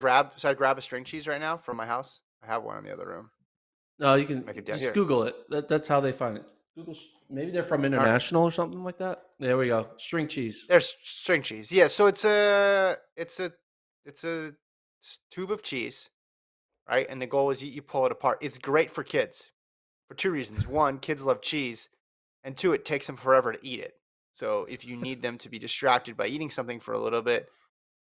Should I grab a string cheese right now from my house? I have one in the other room. No, you can Make it down just here. Google it. That's how they find it. Google. Maybe they're from Okay. International or something like that. There we go. String cheese. There's string cheese. Yeah, so it's a tube of cheese, right? And the goal is you pull it apart. It's great for kids for two reasons. One, kids love cheese, and two, it takes them forever to eat it. So if you need them to be distracted by eating something for a little bit,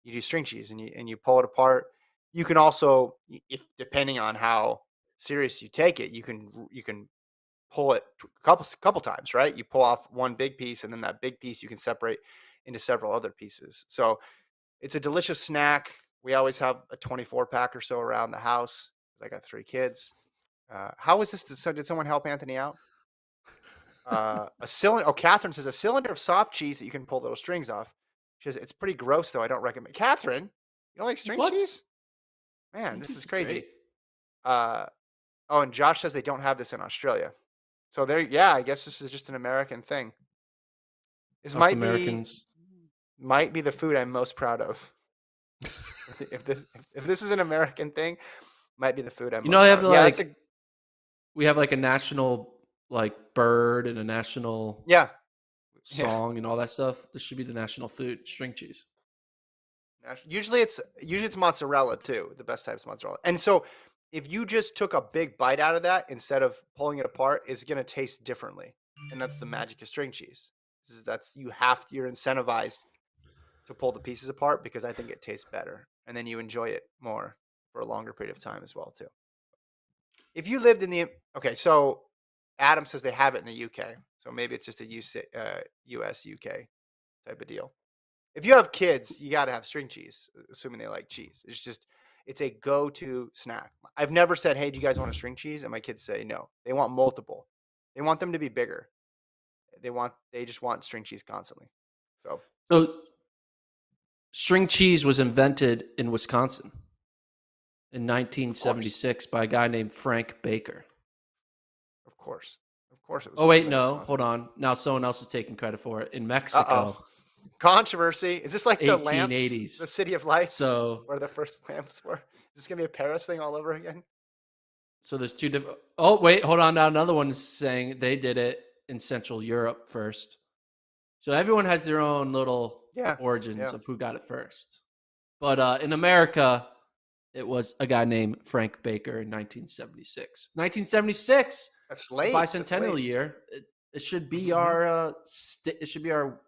you do string cheese and you pull it apart. You can also, if depending on how serious you take it, you can pull it a couple times, right? You pull off one big piece, and then that big piece you can separate into several other pieces. So it's a delicious snack. We always have a 24 pack or so around the house. I got three kids. How is this? Did someone help Anthony out? A cylinder. Oh, Catherine says a cylinder of soft cheese that you can pull little strings off. She says it's pretty gross though. I don't recommend. Catherine, you don't like string What? cheese? Man, String this is cheese is crazy. great. Uh, oh, and Josh says they don't have this in Australia. So there, yeah, I guess this is just an American thing. This Us might be Americans. might be the food I'm most proud of. If this is an American thing, might be the food I'm You know, most I proud have of. Yeah, that's a we have like a national like bird and a national yeah, yeah. song and all that stuff. This should be the national food. String cheese. Usually it's mozzarella too, the best types of mozzarella. And so if you just took a big bite out of that instead of pulling it apart, it's gonna taste differently. And that's the magic of string cheese. You're incentivized to pull the pieces apart because I think it tastes better. And then you enjoy it more for a longer period of time as well too. If you lived in the okay, so Adam says they have it in the UK, so maybe it's just a US UK type of deal. If you have kids, you got to have string cheese, assuming they like cheese. It's a go-to snack. I've never said, "Hey, do you guys want a string cheese?" And my kids say no. They want multiple. They want them to be bigger. They just want string cheese constantly. So So string cheese was invented in Wisconsin in of course, 1976 by a guy named Frank Baker. of course, of course, it was Oh wait, invented in no, Wisconsin. hold on. Now someone else is taking credit for it in Uh oh, Mexico, controversy. Is this like the lamps, the 1880s. City of Lights, So where the first lamps were? Is this gonna be a Paris thing all over again? so there's two different. Oh wait, hold on. Now another one is saying they did it in Central Europe first. So everyone has their own little Yeah, origins yeah. of who got it first. But in America, it was a guy named Frank Baker in 1976. 1976, That's the late. That's late. bicentennial year. It should be Hmm. our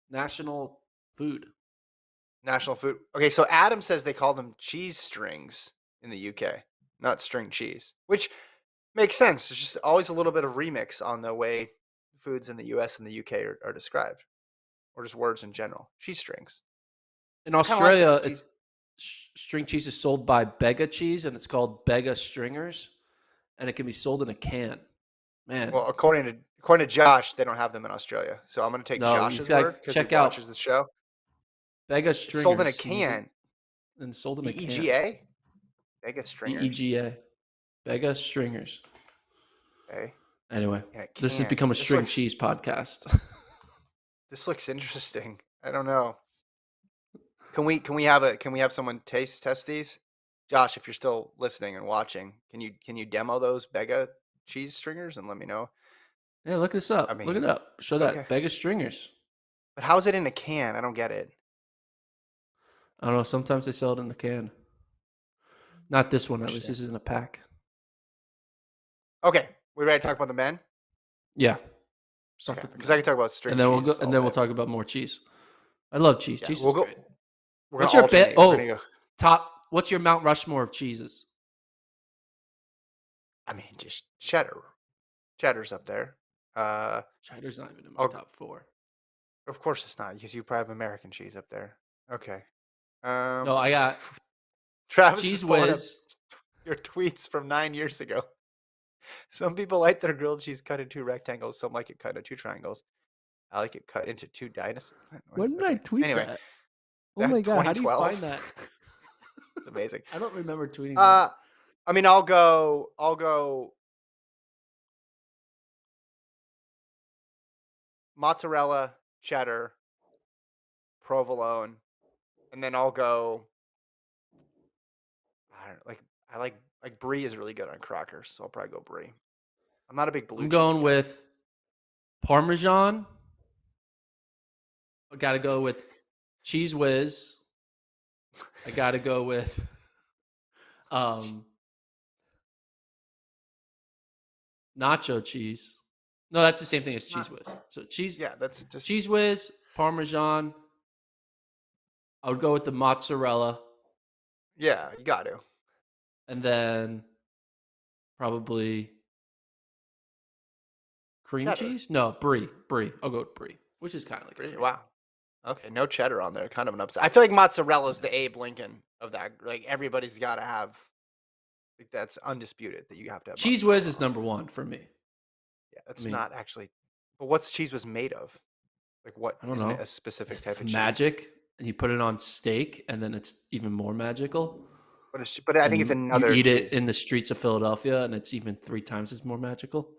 national food. National food. Okay, so Adam says they call them cheese strings in the UK, not string cheese, which makes sense. There's just always a little bit of remix on the way foods in the US and the UK are described, or just words in general. Cheese strings. In I kind of like Australia, that. Cheese. string cheese is sold by Bega Cheese, and it's called Bega Stringers, and it can be sold in a can. Man, Well, according to Josh, they don't have them in Australia. So I'm going to take no, you Josh's gotta word because he check out watches the show. Bega It's sold in a Stringers. can. And sold in a can. BEGA. Mega stringers. BEGA. Bega Stringers. Okay, Anyway, in a this has can. become a This string looks cheese podcast. this looks interesting. I don't know. Can we have someone test these? Josh, if you're still listening and watching, can you demo those Bega cheese stringers and let me know? Yeah, look this I up. Look it mean, up. Show okay, that. Bega Stringers. but how is it in a can? I don't get it. I don't know. Sometimes they sell it in a can. Not this one, at least. Interesting. This is in a pack. Okay, we ready to talk about the men? Yeah. Start Okay, with the because I men. can talk about And string then we'll go cheese and all then we'll day. talk about more cheese. I love cheese. Yeah, Cheese is great. we're What's gonna your bet? alternate. We're gonna Oh, go. what's your Mount Rushmore of cheeses? I mean, just cheddar. Cheddar's up there. Uh, Cheddar's not even in my I'll, top four. of course it's not because you probably have American cheese up there. Okay. Um, No, I got Travis is Cheese pulling up Whiz. your tweets from 9 years ago. Some people like their grilled cheese cut into rectangles. Some like it cut into two triangles. I like it cut into two dinosaurs. When did I Okay. tweet Anyway, that? Oh my that god, how do you 2012. find that? It's amazing. I don't remember tweeting that. Uh, I mean, I'll go mozzarella, cheddar, provolone, and then I'll go don't like. I like brie is really good on crackers, so I'll probably go brie. I'm not a big blue I'm cheese going guy. with Parmesan. I got to go with Cheese Whiz. I got to go with um, nacho cheese. No, that's the same thing as It's Cheese not. Whiz. So Yeah, that's just Cheese Whiz, Parmesan. I would go with the mozzarella, yeah. You got to and then probably cream cheddar. cheese. No, brie, brie. I'll go with brie, which is kind of like a Brie. cream. Wow. Okay, no cheddar on there. Kind of an upset. I feel like mozzarella is the Abe Lincoln of that. Like everybody's got to have. Like that's undisputed that you have to have Cheese Whiz mozzarella is on there. number one for me. Yeah, I that's mean, not actually. But what's cheese was made of? Like what I don't isn't it know. a specific type It's of cheese? magic, and you put it on steak, and then it's even more magical. But I think it's And you another eat it cheese. in the streets of Philadelphia, and it's even 3 times as more magical.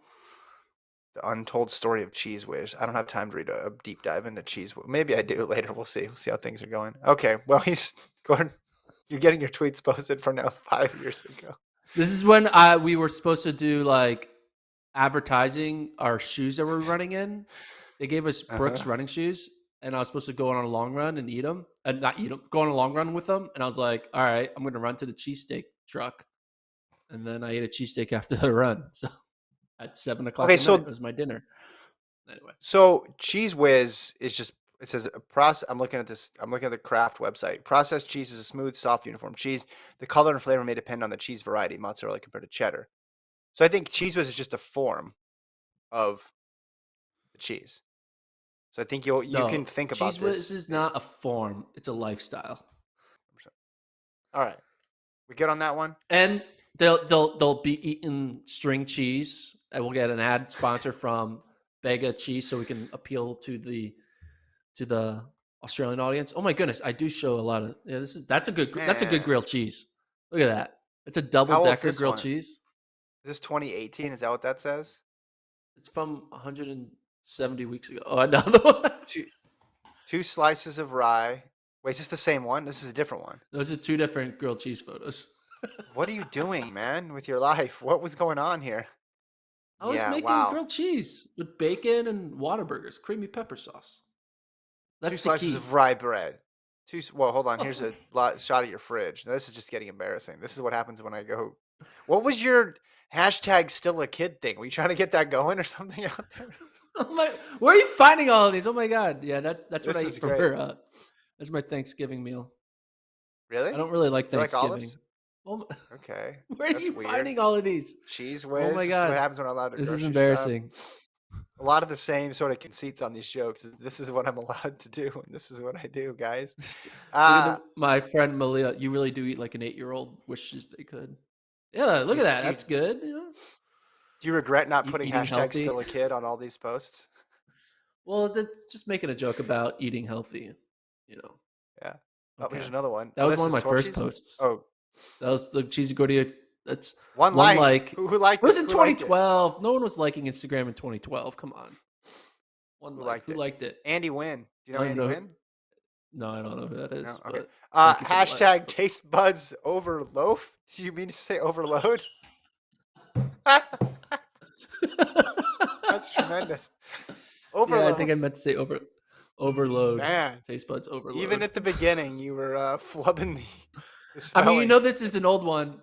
The untold story of Cheese Whiz. I don't have time to read a deep dive into Cheese Whiz. Maybe I do later. We'll see. We'll see how things are going. Okay. Well, he's Gordon. You're getting your tweets posted from now 5 years ago. This is when we were supposed to do like advertising our shoes that we're running in. They gave us Uh Brooks huh. running shoes, and I was supposed to go on a long run and eat them, and not eat them, go on a long run with them. And I was like, all right, I'm going to run to the cheesesteak truck, and then I ate a cheesesteak after the run. So at 7 o'clock Okay. at night, it So was my dinner. Anyway, Cheese Whiz is just it says a process. I'm looking at this. I'm looking at the Kraft website. Processed cheese is a smooth, soft, uniform cheese. The color and flavor may depend on the cheese variety, mozzarella compared to cheddar. So I think Cheese Whiz is just a form of the cheese. So I think you can no, think about cheese whiz this. is not a form; it's a lifestyle. All right, we good on that one? And they'll be eating string cheese. And we'll get an ad sponsor from Bega Cheese, so we can appeal to the Australian audience. Oh my goodness, I do show a lot of yeah. That's a good Man, grilled cheese. Look at that. It's a double how old's decker this grilled one? cheese. Is this 2018? Is that what that says? It's from 170 weeks ago. Oh, another one. Two two slices of rye. Wait, is this the same one? This is a different one. Those are two different grilled cheese photos. What are you doing, man, with your life? What was going on here? I was Yeah, making wow. grilled cheese with bacon and Whataburgers, creamy pepper sauce. Two That's the slices key. of rye bread. Well, hold on. Here's a shot of your fridge. Now, this is just getting embarrassing. This is what happens when I go. What was your hashtag still a kid thing? Were you trying to get that going or something out there? I'm like, where are you finding all of these? Oh my god, yeah, that's what I This is eat great. for. That's my Thanksgiving meal. Really? I don't really like Do you like Thanksgiving. olives? Oh, Okay, where are that's you weird. finding all of these? Cheese Oh whiz. my This is what god, happens when I'm allowed to this is grocery shop. embarrassing. A lot of the same sort of conceits on these jokes. This is what I'm allowed to do, and this is what I do, guys. Look at Uh, my friend Malia. You really do eat like an 8-year-old wishes they could. Yeah, look do at you, that. do you That's good. do you regret not putting Eating hashtag healthy. still a kid on all these posts? Well, that's just making a joke about eating healthy. You know. Yeah. Oh, here's Okay, another one. that Oh, was this one of is my first Torchy's. posts. Oh, That was the cheesy gordita. That's one one like. like. Who It liked was it? in Who liked it? 2012. No one was liking Instagram in 2012. Come on. One Who like. liked Who it? liked it? Andy Wynn. Do you I know don't even Andy know. Wynn? No, I don't know who that No. is. Okay. But thank you for the like. Hashtag taste buds over loaf. Do you mean to say overload? That's tremendous. Yeah, I think I Overloaf. meant to say overload. Man. Taste buds Even overload. at the beginning, you were flubbing the I mean, spelling. this is an old one.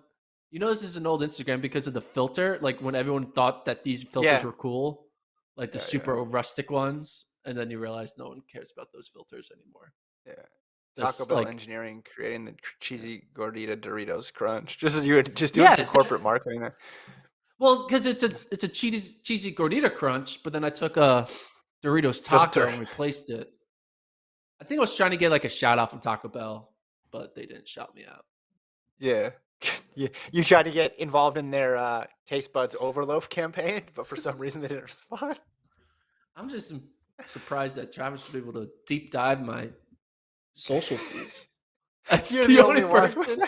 This is an old Instagram because of the filter. Like when everyone thought that these filters Yeah. were cool, like the Yeah. Yeah. super rustic ones, and then you realize no one cares about those filters anymore. Yeah. Taco That's Bell like, engineering creating the cheesy gordita Doritos crunch. Just as you were just doing yeah, some corporate marketing there. well, because it's a This it's a cheesy gordita crunch, but then I took a Doritos taco filter. and replaced it. I think I was trying to get like a shout out from Taco Bell, but they didn't shout me out. Yeah. You tried to get involved in their taste buds overloaf campaign, but for some reason they didn't respond. I'm just surprised that Travis was able to deep dive my social feeds. That's You're the the only only one. person.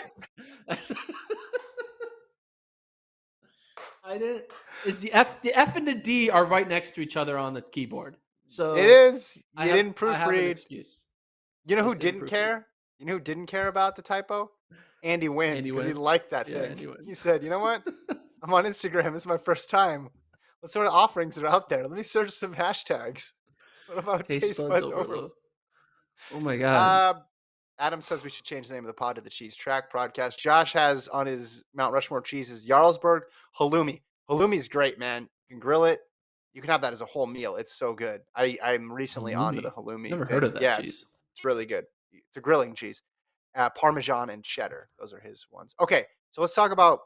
I didn't. Is the F and the D are right next to each other on the keyboard, It so is. You didn't I have an proofread. excuse. You know I who just didn't didn't proofread. care? You know who didn't care about the typo? Andy Wynn Andy because he Wynn. liked that Yeah, thing. Andy He Wynn. said, "You know what? I'm on Instagram. It's my first time. What sort of offerings are out there? Let me search some hashtags. What about Taste taste buds buds overload?" overload. Oh my god. Uh, Adam says we should change the name of the pod to the Cheese Track Podcast. Josh has on his Mount Rushmore cheeses Jarlsberg halloumi. Halloumi's great, man. You can grill it. You can have that as a whole meal. It's so good. I'm recently onto the Halloumi. halloumi Never heard thing. of that Yeah, cheese. it's really good. It's a grilling cheese. Parmesan and cheddar. Those are his ones. Okay, so let's talk about